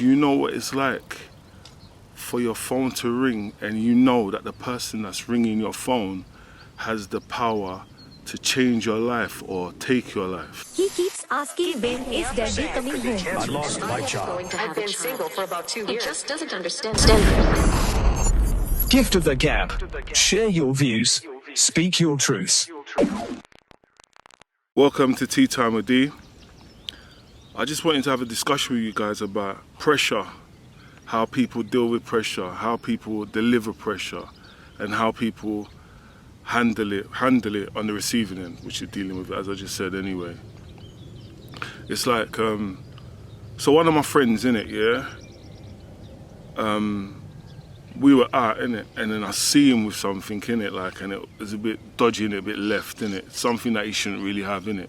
do you know what it's like for your phone to ring and you know that the person that's ringing your phone has the power to change your life or take your life? He keeps asking when is Daddy coming home. I lost my child. I've been single for about 2 years. He just doesn't understand. Gift of the gab. Share your views. Speak your truths. Welcome to Tea Time with D. I just wanted to have a discussion with you guys about pressure, how people deal with pressure, how people deliver pressure, and how people handle it on the receiving end, which you're dealing with, as I just said anyway. It's like, so one of my friends, innit, yeah? We were out, innit, and then I see him with something, innit, like, and it was a bit dodgy, innit, a bit left, innit, something that he shouldn't really have, innit.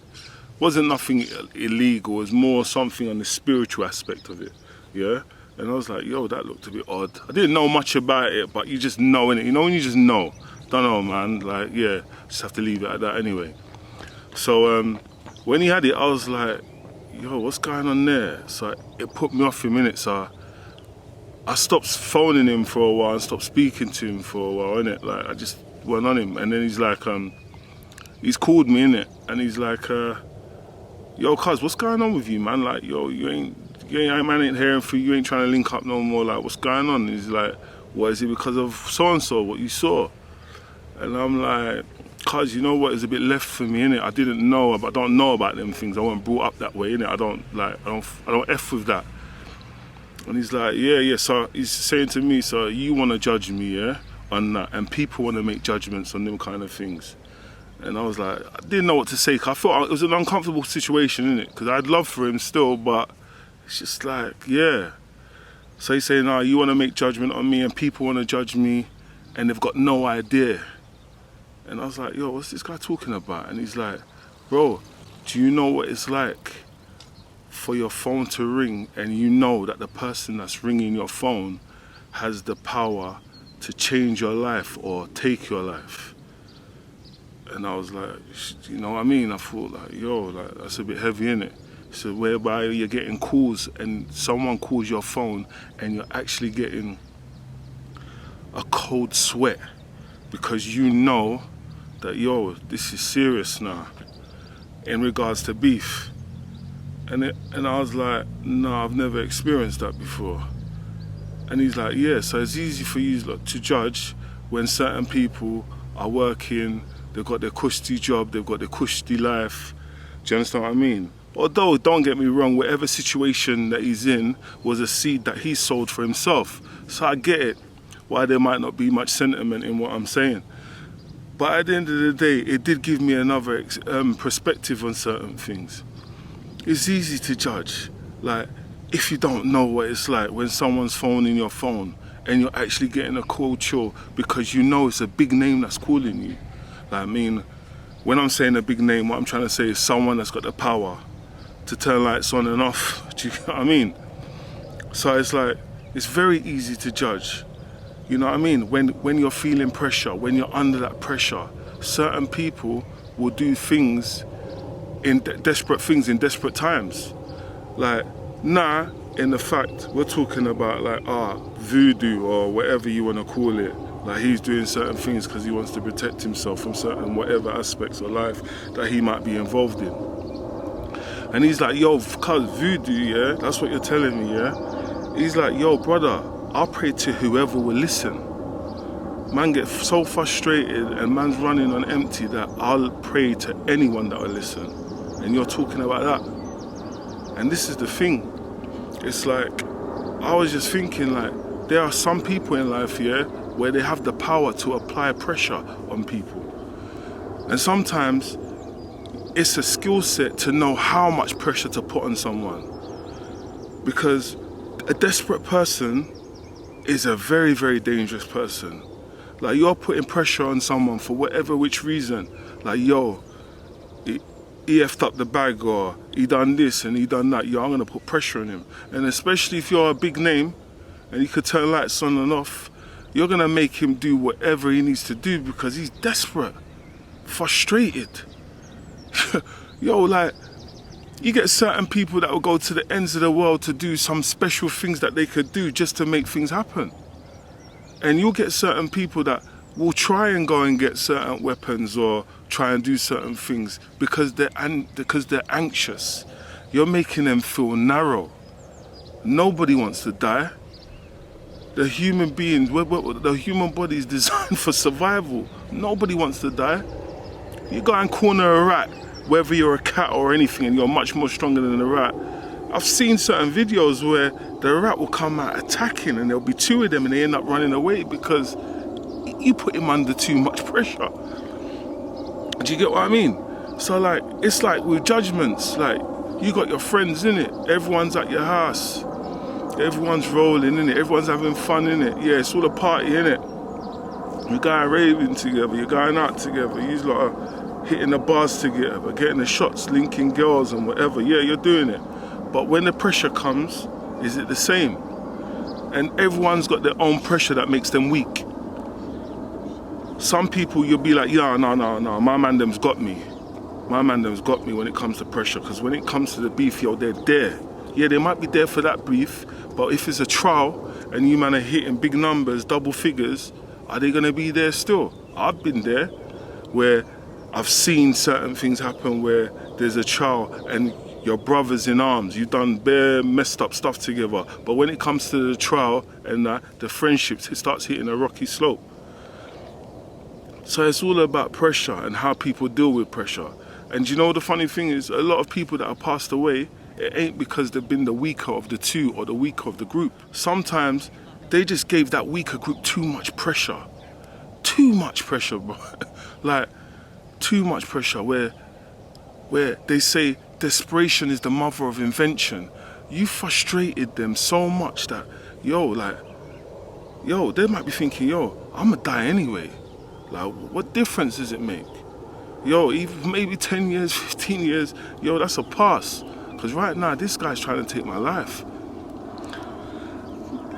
Wasn't nothing illegal, it was more something on the spiritual aspect of it, yeah? And I was like, yo, that looked a bit odd. I didn't know much about it, but you just know, innit, you know when you just know? Don't know, man, like, yeah, just have to leave it at that anyway. So when he had it, I was like, yo, what's going on there? So it put me off him, innit, so I stopped phoning him for a while and stopped speaking to him for a while, innit, like, I just went on him, and then he's like, he's called me, innit, and he's like, yo, cuz, what's going on with you, man? Like, yo, man ain't hearing from you, ain't trying to link up no more, like, what's going on? And he's like, what, is it because of so-and-so, what you saw? And I'm like, cuz, you know what, it's a bit left for me, innit? I didn't know, I don't know about them things, I wasn't brought up that way, innit? I don't F with that. And he's like, yeah, so he's saying to me, so you want to judge me, yeah, on that, and people want to make judgments on them kind of things. And I was like, I didn't know what to say, 'cause I thought it was an uncomfortable situation, innit? Because I'd love for him still, but it's just like, yeah. So he's saying, you want to make judgment on me, and people want to judge me, and they've got no idea. And I was like, yo, what's this guy talking about? And he's like, bro, do you know what it's like for your phone to ring and you know that the person that's ringing your phone has the power to change your life or take your life? And I was like, you know what I mean? I thought like, yo, like, that's a bit heavy, innit? So whereby you're getting calls and someone calls your phone and you're actually getting a cold sweat because you know that, yo, this is serious now in regards to beef. And I was like, no, I've never experienced that before. And he's like, yeah, so it's easy for you to judge when certain people are working, they've got their cushy job, they've got their cushy life. Do you understand what I mean? Although, don't get me wrong, whatever situation that he's in was a seed that he sowed for himself. So I get it, why there might not be much sentiment in what I'm saying. But at the end of the day, it did give me another perspective on certain things. It's easy to judge, like, if you don't know what it's like when someone's phoning your phone and you're actually getting a cold chill because you know it's a big name that's calling you. Like, I mean, when I'm saying a big name, what I'm trying to say is someone that's got the power to turn lights on and off. Do you know what I mean? So it's like, it's very easy to judge. You know what I mean? When you're feeling pressure, when you're under that pressure, certain people will do things desperate in times. Like, in the fact, we're talking about like, voodoo or whatever you want to call it. Like, he's doing certain things because he wants to protect himself from certain whatever aspects of life that he might be involved in. And he's like, yo, cuz voodoo, yeah? That's what you're telling me, yeah? He's like, yo, brother, I'll pray to whoever will listen. Man gets so frustrated and man's running on empty that I'll pray to anyone that will listen. And you're talking about that. And this is the thing. It's like, I was just thinking, like, there are some people in life, yeah, where they have the power to apply pressure on people. And sometimes it's a skill set to know how much pressure to put on someone. Because a desperate person is a very, very dangerous person. Like, you're putting pressure on someone for whatever which reason. Like, yo, he effed up the bag, or he done this and he done that. Yo, I'm gonna put pressure on him. And especially if you're a big name and you could turn lights on and off, you're gonna make him do whatever he needs to do because he's desperate, frustrated. Yo, like, You get certain people that will go to the ends of the world to do some special things that they could do just to make things happen. And you'll get certain people that will try and go and get certain weapons or try and do certain things because they're anxious. You're making them feel narrow. Nobody wants to die. The human beings, the human body is designed for survival. Nobody wants to die. You go and corner a rat, whether you're a cat or anything, and you're much more stronger than a rat. I've seen certain videos where the rat will come out attacking and there'll be two of them and they end up running away because you put him under too much pressure. Do you get what I mean? So like, it's like with judgments, like you got your friends in it, everyone's at your house, everyone's rolling in it, everyone's having fun in it. Yeah, it's all a party in it. You're going raving together, you're going out together, you lot are hitting the bars together, getting the shots, linking girls and whatever. Yeah, you're doing it. But when the pressure comes, is it the same? And everyone's got their own pressure that makes them weak. Some people you'll be like, yeah, no, my man them's got me. My man them's got me when it comes to pressure, because when it comes to the beef, yo, they're there. Yeah, they might be there for that beef, but if it's a trial and you man are hitting big numbers, double figures, are they gonna be there still? I've been there where I've seen certain things happen where there's a trial and your brothers in arms, you've done bare messed up stuff together, but when it comes to the trial and the friendships, it starts hitting a rocky slope. So it's all about pressure and how people deal with pressure. And you know the funny thing is, a lot of people that have passed away, it ain't because they've been the weaker of the two or the weaker of the group. Sometimes they just gave that weaker group too much pressure. Too much pressure, bro. Like, too much pressure where they say desperation is the mother of invention. You frustrated them so much that, they might be thinking, I'ma die anyway. Like, what difference does it make? Even maybe 10 years, 15 years, that's a pass. Because right now, this guy's trying to take my life.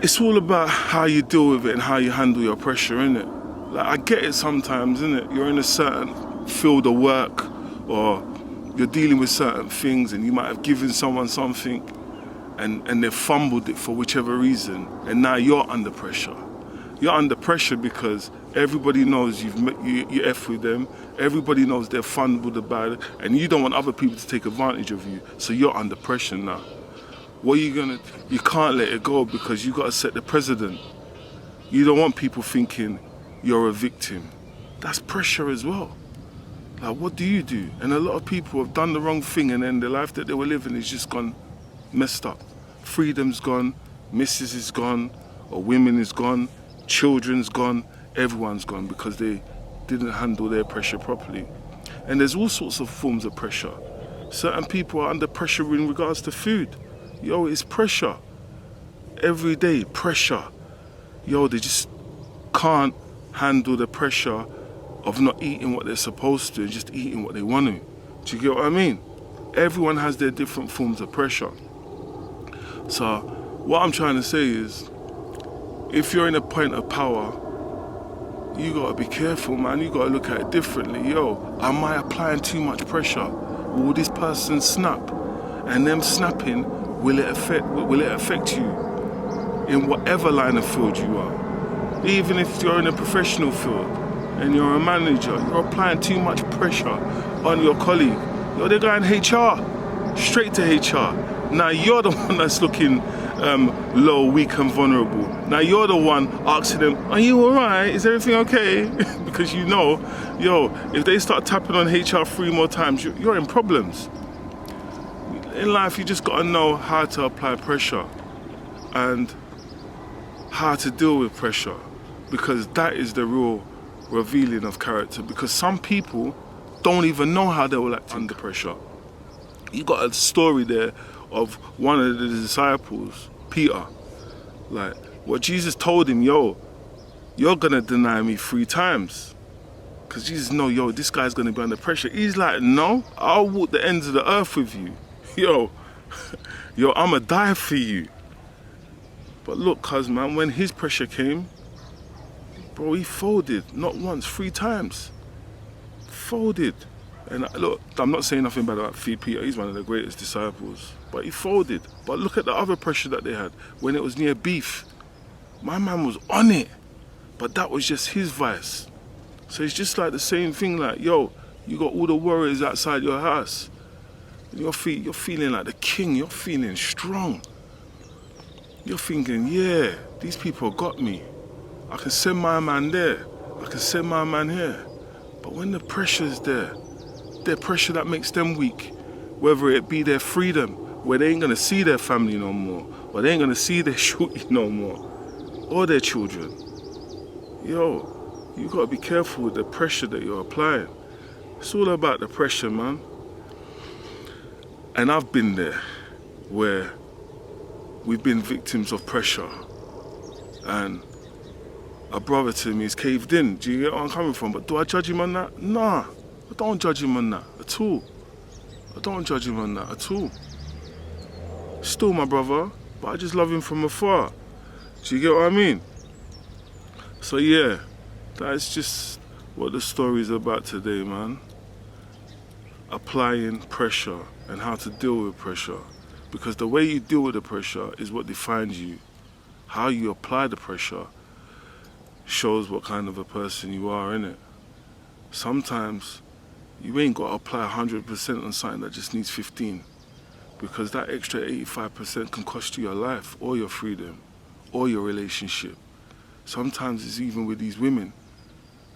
It's all about how you deal with it and how you handle your pressure, innit? Like, I get it sometimes, innit? You're in a certain field of work or you're dealing with certain things and you might have given someone something and they've fumbled it for whichever reason, and now you're under pressure. You're under pressure because everybody knows you F with them, everybody knows they're fumbled about it, and you don't want other people to take advantage of you, so you're under pressure now. What are you gonna do? You can't let it go because you gotta set the precedent. You don't want people thinking you're a victim. That's pressure as well. Like, what do you do? And a lot of people have done the wrong thing and then the life that they were living is just gone messed up. Freedom's gone, missus is gone, or women is gone, children's gone, everyone's gone because they didn't handle their pressure properly. And there's all sorts of forms of pressure. Certain people are under pressure in regards to food. It's pressure. Every day, pressure. They just can't handle the pressure of not eating what they're supposed to and just eating what they want to. Do you get what I mean? Everyone has their different forms of pressure. So what I'm trying to say is, if you're in a point of power, you gotta be careful, man. You gotta look at it differently. Am I applying too much pressure? Will this person snap? And them snapping, will it affect you in whatever line of field you are? Even if you're in a professional field and you're a manager, you're applying too much pressure on your colleague. They're going HR, straight to HR. Now you're the one that's looking low, weak and vulnerable. Now you're the one asking them, are you alright? Is everything okay? Because if they start tapping on HR 3 more times, you're in problems. In life, you just gotta know how to apply pressure and how to deal with pressure, because that is the real revealing of character, because some people don't even know how they will act under pressure. You got a story there of one of the disciples, Peter. Like, what Jesus told him, you're gonna deny me 3 times. Because Jesus know, this guy's gonna be under pressure. He's like, no, I'll walk the ends of the earth with you. I'ma die for you. But look, cuz man, when his pressure came, bro, he folded, not once, 3 times. Folded. And look, I'm not saying nothing bad about Peter, he's one of the greatest disciples. But he folded. But look at the other pressure that they had when it was near beef. My man was on it. But that was just his vice. So it's just like the same thing, like, yo, you got all the warriors outside your house. And you're feeling like the king, you're feeling strong. You're thinking, yeah, these people got me. I can send my man there. I can send my man here. But when the pressure's there, the pressure that makes them weak, whether it be their freedom, where they ain't gonna see their family no more, or they ain't gonna see their shorty no more, or their children. Yo, you gotta be careful with the pressure that you're applying. It's all about the pressure, man. And I've been there, where we've been victims of pressure. And a brother to me is caved in. Do you get where I'm coming from? But do I judge him on that? Nah, I don't judge him on that at all. I don't judge him on that at all. Still my brother, but I just love him from afar. Do you get what I mean? So yeah, that's just what the story is about today, man. Applying pressure and how to deal with pressure. Because the way you deal with the pressure is what defines you. How you apply the pressure shows what kind of a person you are, innit? Sometimes you ain't got to apply 100% on something that just needs 15, because that extra 85% can cost you your life or your freedom or your relationship. Sometimes it's even with these women,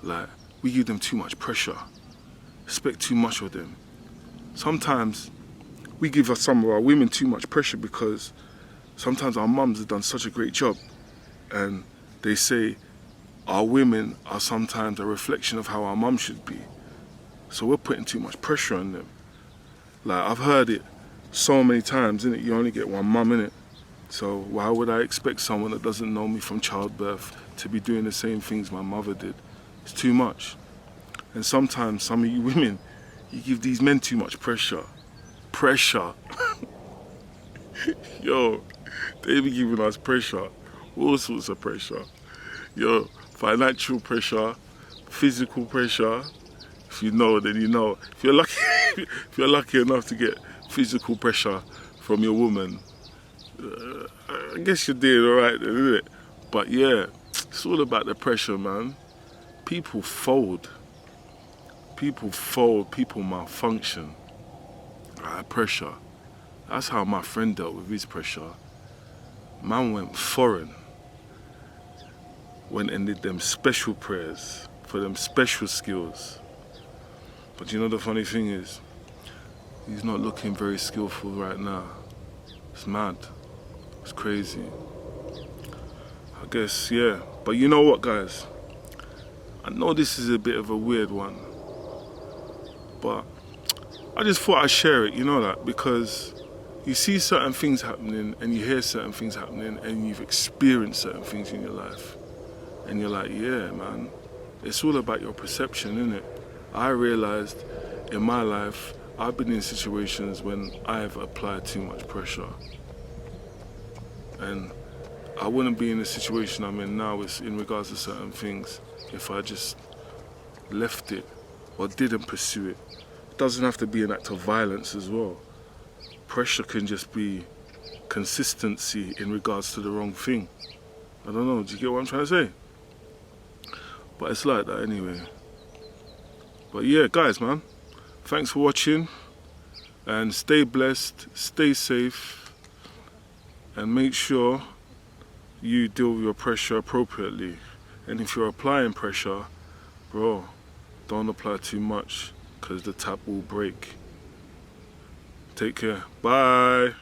like, we give them too much pressure, expect too much of them. Sometimes we give some of our women too much pressure because sometimes our mums have done such a great job, and they say our women are sometimes a reflection of how our mum should be. So we're putting too much pressure on them. Like, I've heard it so many times, innit? You only get one mum, innit? So why would I expect someone that doesn't know me from childbirth to be doing the same things my mother did? It's too much. And sometimes some of you women, you give these men too much pressure. Pressure. Yo, they be giving us pressure. All sorts of pressure. Yo, financial pressure, physical pressure. If you know, then you know. If you're lucky, if you're lucky enough to get physical pressure from your woman, I guess you're doing all right, then, isn't it? But yeah, it's all about the pressure, man. People fold. People fold. People malfunction. Pressure. That's how my friend dealt with his pressure. Man went foreign. Went and did them special prayers for them special skills. But you know the funny thing is, he's not looking very skillful right now. It's mad. It's crazy. I guess, yeah. But you know what, guys? I know this is a bit of a weird one, but I just thought I'd share it, you know that, because you see certain things happening and you hear certain things happening and you've experienced certain things in your life. And you're like, yeah, man, it's all about your perception, innit? I realized in my life, I've been in situations when I've applied too much pressure. And I wouldn't be in the situation I'm in now in regards to certain things if I just left it or didn't pursue it. It doesn't have to be an act of violence as well. Pressure can just be consistency in regards to the wrong thing. I don't know, do you get what I'm trying to say? But it's like that anyway. But yeah, guys, man, thanks for watching, and stay blessed, stay safe, and make sure you deal with your pressure appropriately. And if you're applying pressure, bro, don't apply too much, because the tap will break. Take care. Bye.